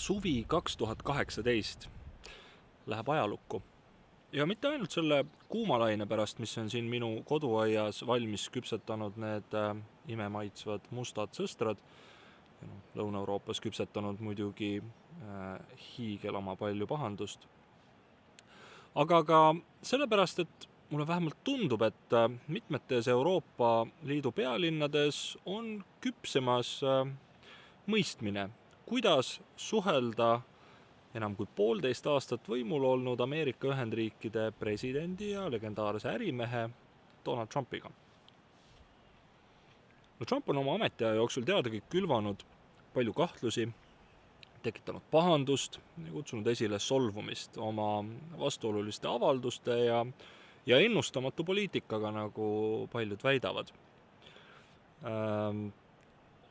Suvi 2018 läheb ajalukku. Ja mitte ainult selle kuumalaine pärast, mis on siin minu koduaias valmis küpsetanud need imemaitsvad mustad sõstrad, Lõuna-Euroopas küpsetanud muidugi hiigel oma palju pahandust. Aga ka sellepärast, et mulle vähemalt tundub, et mitmetes Euroopa Liidu pealinnades on küpsemas mõistmine, kuidas suhelda enam kui 1,5 aastat võimul olnud Ameerika Ühendriikide presidendi ja legendaarse ärimehe Donald Trumpiga. Trump on oma ametiaja jooksul teadagi külvanud palju kahtlusi, tekitanud pahandust ja kutsunud esile solvumist oma vastuoluliste avalduste ja ennustamatu poliitikaga, nagu paljud väidavad.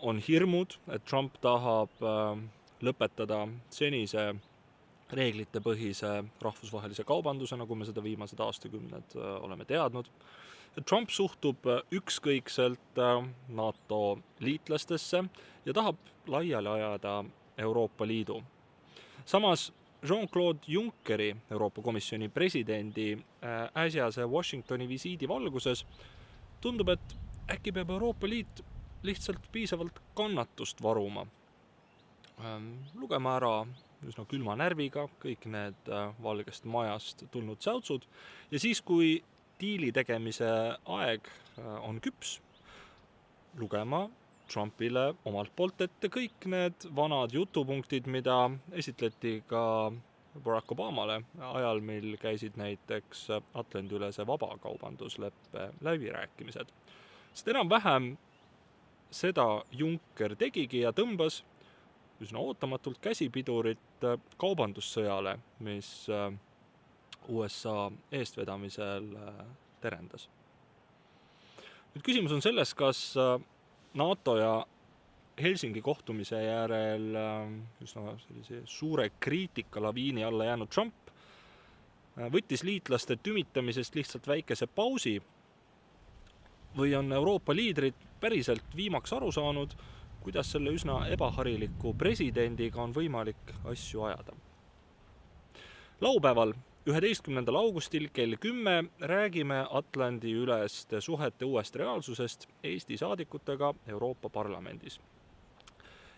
On hirmud, et Trump tahab lõpetada senise reeglitepõhise rahvusvahelise kaubanduse, nagu me seda viimased aastakümned oleme teadnud. Trump suhtub ükskõikselt NATO liitlastesse ja tahab laiali ajada Euroopa Liidu. Samas Jean-Claude Junckeri, Euroopa Komisjoni presidendi äsjase Washingtoni visiidi valguses tundub, et äkki peab Euroopa Liit lihtsalt piisavalt kannatust varuma. Lugema ära üsna külma närviga kõik need Valgest Majast tulnud säutsud ja siis, kui diili tegemise aeg on küps, lugema Trumpile omalt poolt ette kõik need vanad jutupunktid, mida esitleti ka Barack Obamale ajal, mil käisid näiteks Atlandi-ülese vabakaubandusleppe läbirääkimised. Sest enam-vähem seda Juncker tegigi ja tõmbas üsna ootamatult käsipidurit kaubandussõjale, mis USA eestvedamisel terendas. Nüüd küsimus on selles, kas NATO ja Helsingi kohtumise järel üsna sellise suure kriitikalaviini alla jäänud Trump võttis liitlaste tümitamisest lihtsalt väikese pausi või on Euroopa liidrid päriselt viimaks aru saanud, kuidas selle üsna ebahariliku presidendiga on võimalik asju ajada. Laupäeval, 11. augustil kell 10 räägime Atlandi üleste suhete uuest reaalsusest Eesti saadikutega Euroopa Parlamendis.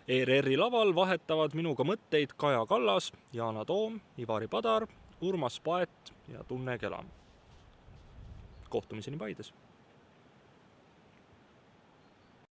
ERR-i laval vahetavad minuga mõtteid Kaja Kallas, Yana Toom, Ivari Padar, Urmas Paet ja Tunne Kelam. Kohtumiseni Paides!